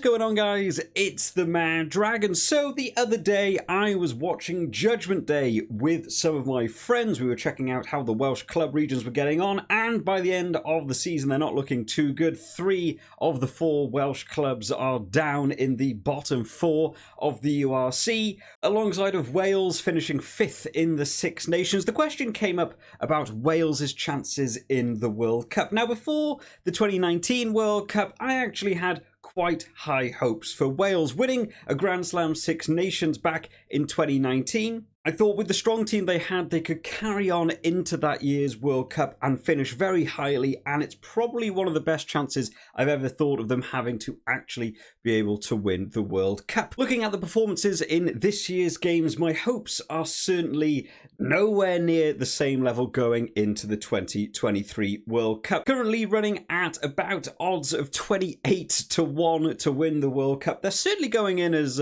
going on, guys? It's the Mad Dragon. So the other day I was watching Judgment Day with some of my friends. We were checking out how the Welsh club regions were getting on, and by the end of the season they're not looking too good. 3 of the 4 Welsh clubs are down in the bottom 4 of the URC, alongside of Wales finishing 5th in the Six Nations. The question came up about Wales's chances in the World Cup. Now, before the 2019 World Cup, I actually had quite high hopes for Wales winning a Grand Slam Six Nations back in 2019. I thought with the strong team they had, they could carry on into that year's World Cup and finish very highly, and it's probably one of the best chances I've ever thought of them having to actually be able to win the World Cup. Looking at the performances in this year's games, my hopes are certainly nowhere near the same level going into the 2023 World Cup. Currently running at about odds of 28-1 to win the World Cup. They're certainly going in as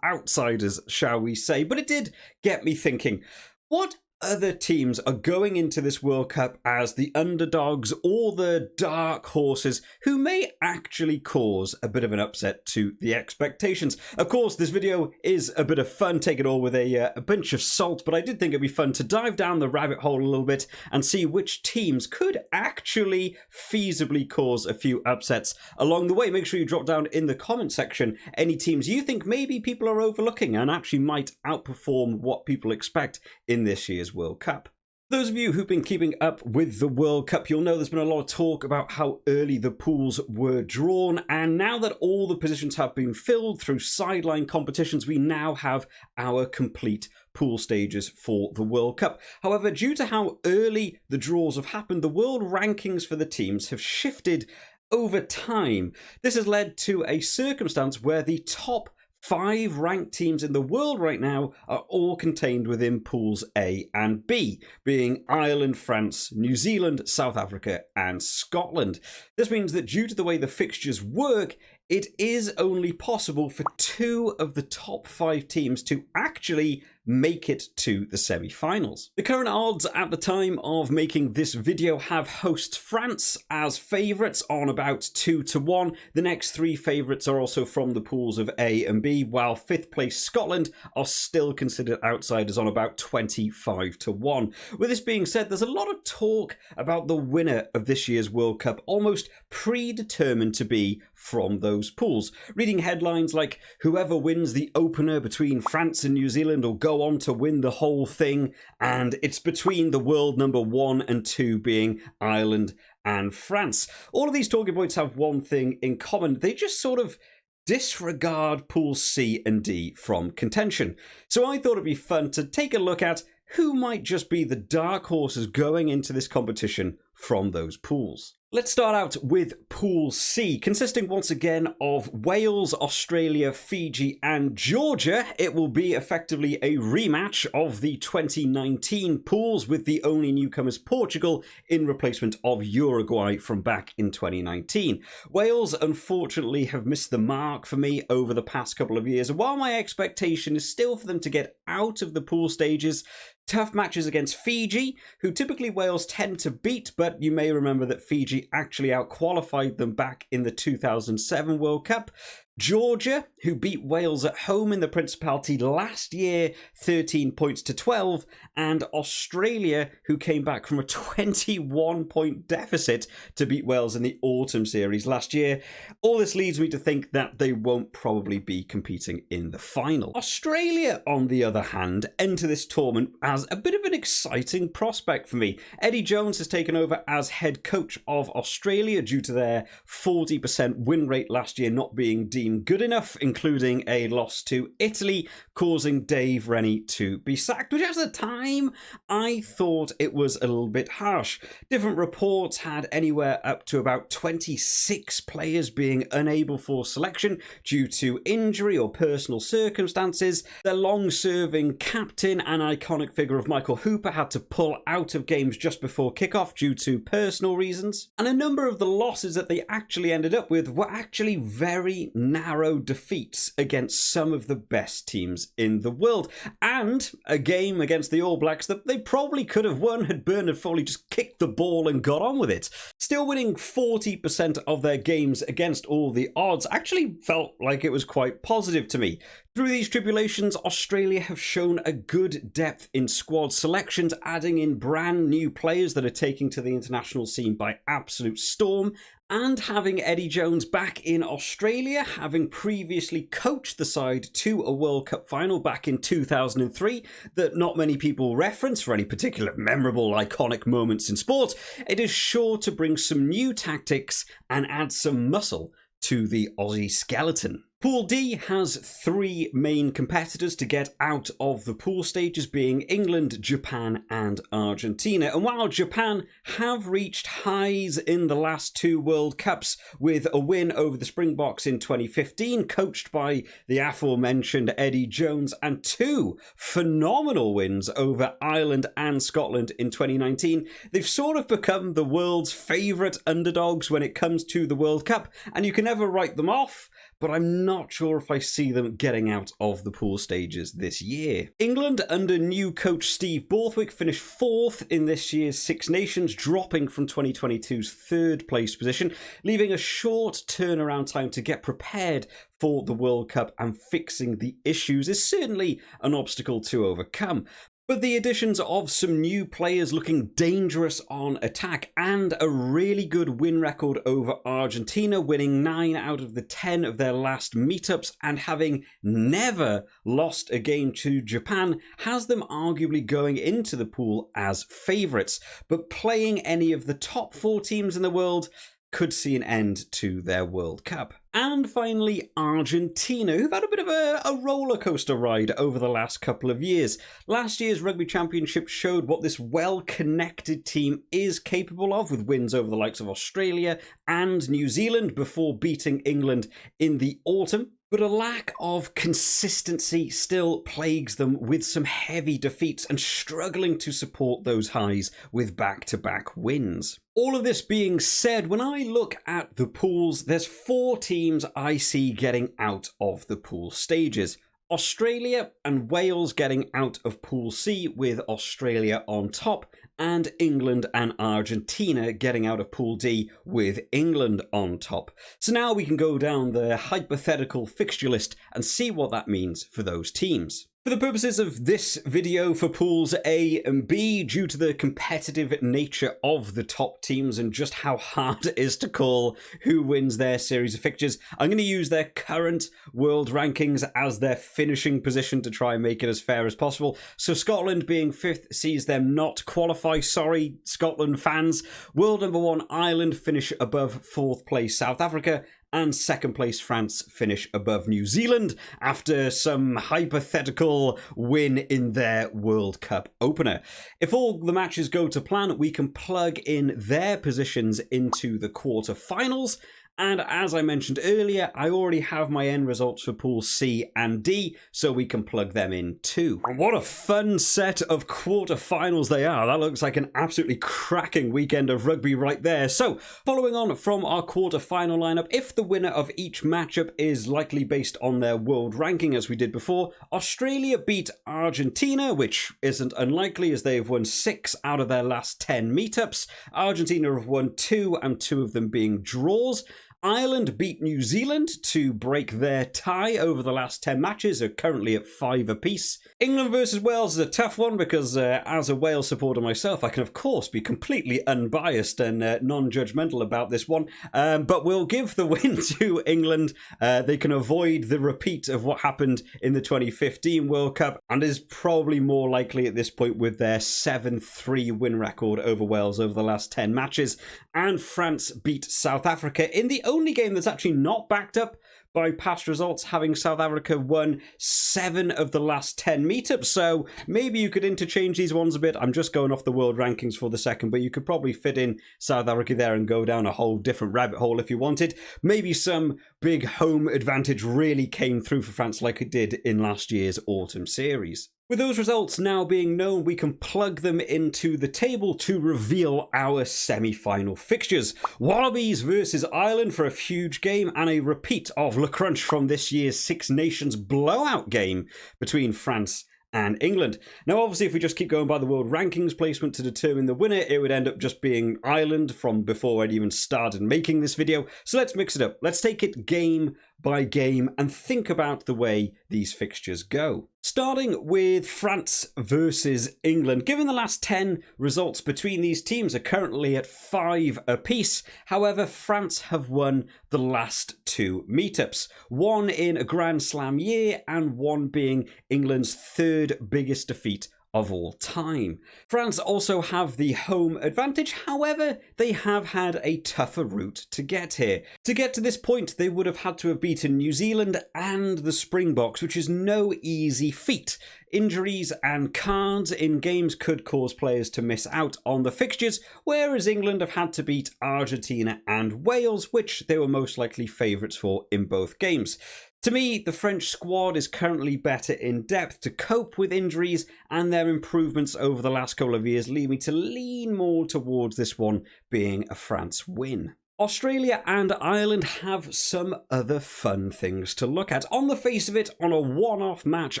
outsiders, shall we say, but it did get me thinking, what other teams are going into this World Cup as the underdogs or the dark horses who may actually cause a bit of an upset to the expectations? Of course, this video is a bit of fun, take it all with a pinch of salt, but I did think it'd be fun to dive down the rabbit hole a little bit and see which teams could actually feasibly cause a few upsets along the way. Make sure you drop down in the comment section any teams you think maybe people are overlooking and actually might outperform what people expect in this year's World Cup. Those of you who've been keeping up with the World Cup, you'll know there's been a lot of talk about how early the pools were drawn, and now that all the positions have been filled through sideline competitions, we now have our complete pool stages for the World Cup. However, due to how early the draws have happened, the world rankings for the teams have shifted over time. This has led to a circumstance where the top 5 ranked teams in the world right now are all contained within pools A and B, being Ireland, France, New Zealand, South Africa, and Scotland. This means that due to the way the fixtures work, it is only possible for 2 of the top 5 teams to actually make it to the semi-finals. The current odds at the time of making this video have host France as favourites on about 2-1. The next 3 favourites are also from the pools of A and B, while 5th place Scotland are still considered outsiders on about 25-1. With this being said, there's a lot of talk about the winner of this year's World Cup almost predetermined to be from those pools. Reading headlines like whoever wins the opener between France and New Zealand will go on to win the whole thing, and it's between the world number 1 and 2 being Ireland and France. All of these talking points have one thing in common: they just sort of disregard pools C and D from contention. So I thought it'd be fun to take a look at who might just be the dark horses going into this competition from those pools. Let's start out with Pool C, consisting once again of Wales, Australia, Fiji, and Georgia. It will be effectively a rematch of the 2019 pools, with the only newcomers Portugal in replacement of Uruguay from back in 2019. Wales, unfortunately, have missed the mark for me over the past couple of years, and while my expectation is still for them to get out of the pool stages, tough matches against Fiji, who typically Wales tend to beat, but you may remember that Fiji actually outqualified them back in the 2007 World Cup. Georgia, who beat Wales at home in the Principality last year, 13 points to 12, and Australia, who came back from a 21-point deficit to beat Wales in the Autumn Series last year. All this leads me to think that they won't probably be competing in the final. Australia, on the other hand, enter this tournament as a bit of an exciting prospect for me. Eddie Jones has taken over as head coach of Australia due to their 40% win rate last year not being deemed good enough, including a loss to Italy, causing Dave Rennie to be sacked, which at the time I thought it was a little bit harsh. Different reports had anywhere up to about 26 players being unable for selection due to injury or personal circumstances. Their long-serving captain and iconic figure of Michael Hooper had to pull out of games just before kickoff due to personal reasons, and a number of the losses that they actually ended up with were actually very narrow defeats against some of the best teams in the world. And a game against the All Blacks that they probably could have won had Bernard Foley just kicked the ball and got on with it. Still winning 40% of their games against all the odds actually felt like it was quite positive to me. Through these tribulations, Australia have shown a good depth in squad selections, adding in brand new players that are taking to the international scene by absolute storm, and having Eddie Jones back in Australia, having previously coached the side to a World Cup final back in 2003 that not many people reference for any particular memorable, iconic moments in sport. It is sure to bring some new tactics and add some muscle to the Aussie skeleton. Pool D has three main competitors to get out of the pool stages, being England, Japan and Argentina. And while Japan have reached highs in the last two World Cups with a win over the Springboks in 2015, coached by the aforementioned Eddie Jones, and two phenomenal wins over Ireland and Scotland in 2019, they've sort of become the world's favourite underdogs when it comes to the World Cup, and you can never write them off. But I'm not sure if I see them getting out of the pool stages this year. England, under new coach Steve Borthwick, finished fourth in this year's Six Nations, dropping from 2022's third place position, leaving a short turnaround time to get prepared for the World Cup, and fixing the issues is certainly an obstacle to overcome. But the additions of some new players looking dangerous on attack, and a really good win record over Argentina, winning 9 out of the 10 of their last meetups and having never lost a game to Japan, has them arguably going into the pool as favourites. But playing any of the top 4 teams in the world could see an end to their World Cup. And finally, Argentina, who've had a bit of a roller coaster ride over the last couple of years. Last year's Rugby Championship showed what this well-connected team is capable of, with wins over the likes of Australia and New Zealand before beating England in the autumn. But a lack of consistency still plagues them, with some heavy defeats and struggling to support those highs with back-to-back wins. All of this being said, when I look at the pools, there's 4 teams I see getting out of the pool stages. Australia and Wales getting out of Pool C with Australia on top, and England and Argentina getting out of Pool D with England on top. So now we can go down the hypothetical fixture list and see what that means for those teams. For the purposes of this video, for pools A and B, due to the competitive nature of the top teams and just how hard it is to call who wins their series of fixtures, I'm going to use their current world rankings as their finishing position to try and make it as fair as possible. So Scotland being 5th sees them not qualify. Sorry, Scotland fans. World number 1 Ireland finish above 4th place South Africa, and 2nd place France finish above New Zealand after some hypothetical win in their World Cup opener. If all the matches go to plan, we can plug in their positions into the quarterfinals. And as I mentioned earlier, I already have my end results for Pool C and D, so we can plug them in too. What a fun set of quarterfinals they are. That looks like an absolutely cracking weekend of rugby right there. So, following on from our quarterfinal lineup, if the winner of each matchup is likely based on their world ranking as we did before, Australia beat Argentina, which isn't unlikely as they've won 6 out of their last 10 meetups. Argentina have won 2, and 2 of them being draws. Ireland beat New Zealand to break their tie over the last 10 matches, are currently at 5 apiece. England versus Wales is a tough one because as a Wales supporter myself, I can of course be completely unbiased and non-judgmental about this one, but we'll give the win to England. They can avoid the repeat of what happened in the 2015 World Cup, and is probably more likely at this point with their 7-3 win record over Wales over the last 10 matches. And France beat South Africa in the only game that's actually not backed up by past results, having South Africa won 7 of the last 10 meetups. So maybe you could interchange these ones a bit. I'm just going off the world rankings for the second, but you could probably fit in South Africa there and go down a whole different rabbit hole if you wanted. Maybe some big home advantage really came through for France like it did in last year's autumn series. With those results now being known, we can plug them into the table to reveal our semi-final fixtures. Wallabies versus Ireland for a huge game and a repeat of Le Crunch from this year's Six Nations blowout game between France and England. Now, obviously, if we just keep going by the world rankings placement to determine the winner, it would end up just being Ireland from before I'd even started making this video. So let's mix it up. Let's take it game by game and think about the way these fixtures go. Starting with France versus England. Given the last 10 results between these teams are currently at 5 apiece. However, France have won the last 2 meetups. One in a Grand Slam year and one being England's 3rd biggest defeat of all time. France also have the home advantage, however, they have had a tougher route to get here. To get to this point, they would have had to have beaten New Zealand and the Springboks, which is no easy feat. Injuries and cards in games could cause players to miss out on the fixtures, whereas England have had to beat Argentina and Wales, which they were most likely favourites for in both games. To me, the French squad is currently better in depth to cope with injuries, and their improvements over the last couple of years lead me to lean more towards this one being a France win. Australia and Ireland have some other fun things to look at. On the face of it, on a one-off match,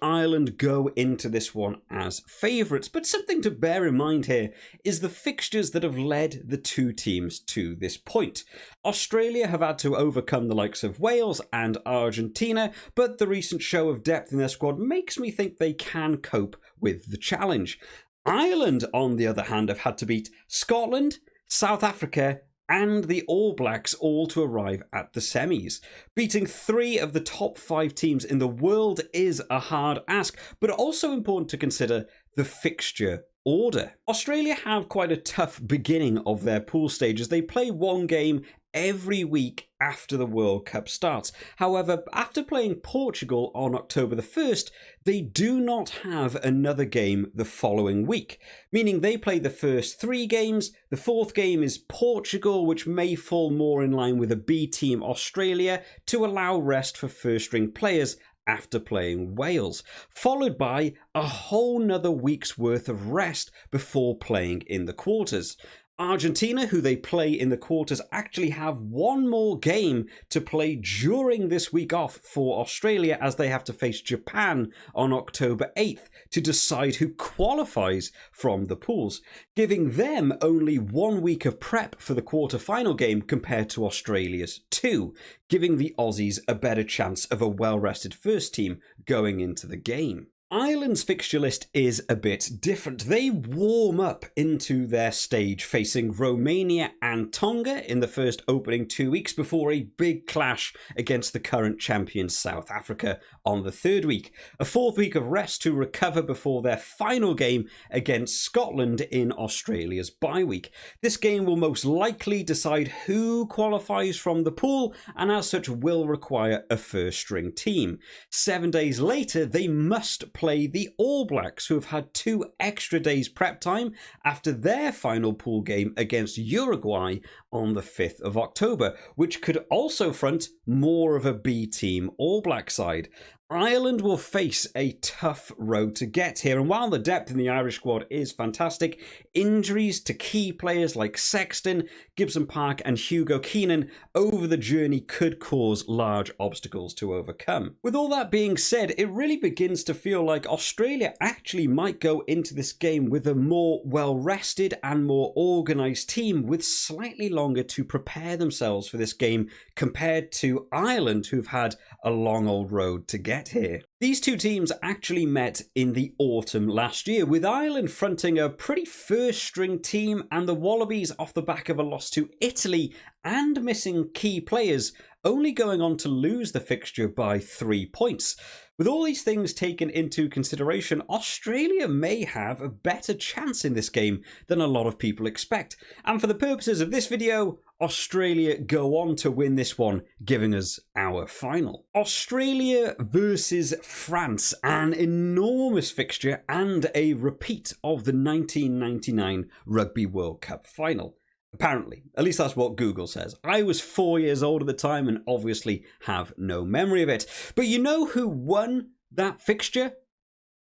Ireland go into this one as favourites. But something to bear in mind here is the fixtures that have led the two teams to this point. Australia have had to overcome the likes of Wales and Argentina, but the recent show of depth in their squad makes me think they can cope with the challenge. Ireland, on the other hand, have had to beat Scotland, South Africa, and the All Blacks all to arrive at the semis. Beating 3 of the top 5 teams in the world is a hard ask, but also important to consider the fixture order. Australia have quite a tough beginning of their pool stages. They play one game every week after the World Cup starts. However, after playing Portugal on October the 1st, they do not have another game the following week, meaning they play the first 3 games. The 4th game is Portugal, which may fall more in line with a B team Australia to allow rest for first-string players after playing Wales, followed by a whole nother week's worth of rest before playing in the quarters. Argentina, who they play in the quarters, actually have one more game to play during this week off for Australia, as they have to face Japan on October 8th to decide who qualifies from the pools, giving them only 1 week of prep for the quarter-final game compared to Australia's 2, giving the Aussies a better chance of a well-rested first team going into the game. Ireland's fixture list is a bit different. They warm up into their stage facing Romania and Tonga in the first opening 2 weeks before a big clash against the current champions South Africa on the 3rd week. A 4th week of rest to recover before their final game against Scotland in Australia's bye week. This game will most likely decide who qualifies from the pool and as such will require a first string team. 7 days later, they must play the All Blacks, who have had 2 extra days prep time after their final pool game against Uruguay on the 5th of October, which could also front more of a B team All Black side. Ireland will face a tough road to get here, and while the depth in the Irish squad is fantastic, injuries to key players like Sexton, Gibson Park and Hugo Keenan over the journey could cause large obstacles to overcome. With all that being said, it really begins to feel like Australia actually might go into this game with a more well-rested and more organised team with slightly longer to prepare themselves for this game compared to Ireland, who've had a long old road to get here. These two teams actually met in the autumn last year, with Ireland fronting a pretty first-string team and the Wallabies off the back of a loss to Italy and missing key players, only going on to lose the fixture by 3 points. With all these things taken into consideration, Australia may have a better chance in this game than a lot of people expect. And for the purposes of this video, Australia go on to win this one, giving us our final. Australia versus France, an enormous fixture and a repeat of the 1999 Rugby World Cup final. Apparently, at least that's what Google says. I was 4 years old at the time and obviously have no memory of it. But you know who won that fixture?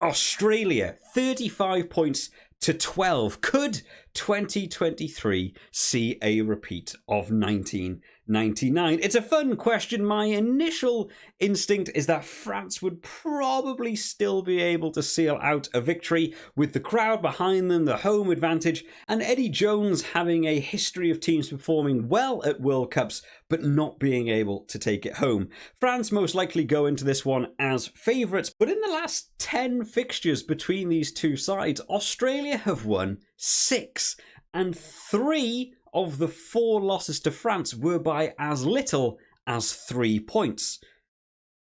Australia, 35 points to 12. Could 2023 see a repeat of 1999? It's a fun question. My initial instinct is that France would probably still be able to seal out a victory with the crowd behind them, the home advantage, and Eddie Jones having a history of teams performing well at World Cups but not being able to take it home. France most likely go into this one as favourites, but in the last 10 fixtures between these two sides, Australia have won 6, and 3 of the 4 losses to France were by as little as 3 points.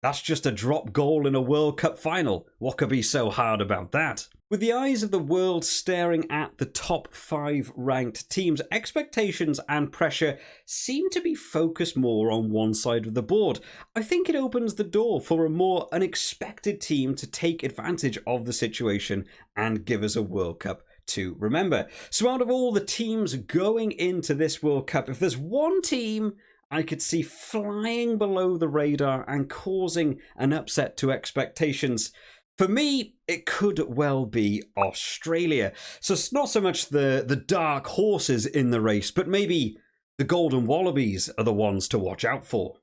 That's just a drop goal in a World Cup final. What could be so hard about that? With the eyes of the world staring at the top 5 ranked teams, expectations and pressure seem to be focused more on one side of the board. I think it opens the door for a more unexpected team to take advantage of the situation and give us a World Cup to remember. So out of all the teams going into this World Cup, if there's one team I could see flying below the radar and causing an upset to expectations, for me, it could well be Australia. So it's not so much the dark horses in the race, but maybe the Golden Wallabies are the ones to watch out for.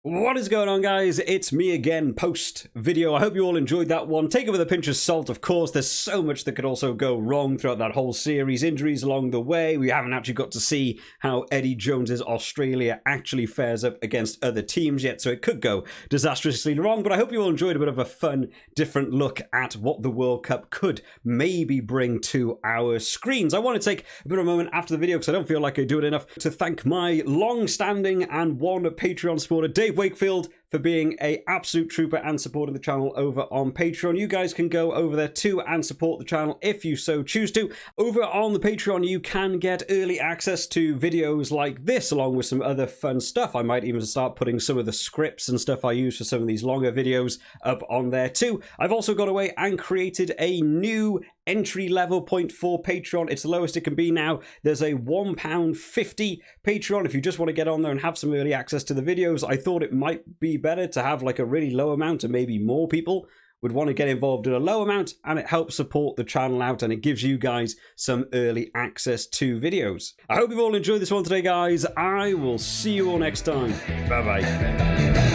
What is going on, guys? It's me again, post-video. I hope you all enjoyed that one. Take it with a pinch of salt, of course. There's so much that could also go wrong throughout that whole series. Injuries along the way. We haven't actually got to see how Eddie Jones's Australia actually fares up against other teams yet, so it could go disastrously wrong. But I hope you all enjoyed a bit of a fun, different look at what the World Cup could maybe bring to our screens. I want to take a bit of a moment after the video, because I don't feel like I do it enough, to thank my long-standing and one Patreon supporter, Dave Wakefield, for being an absolute trooper and supporting the channel over on Patreon. You guys can go over there too and support the channel if you so choose to. Over on the Patreon, you can get early access to videos like this, along with some other fun stuff. I might even start putting some of the scripts and stuff I use for some of these longer videos up on there too. I've also got away and created a new entry level point for Patreon. It's the lowest it can be now. There's a £1.50 Patreon if you just want to get on there and have some early access to the videos. I thought it might be better to have like a really low amount, and maybe more people would want to get involved in a low amount, and it helps support the channel out and it gives you guys some early access to videos. I hope you've all enjoyed this one today, guys. I will see you all next time. Bye bye.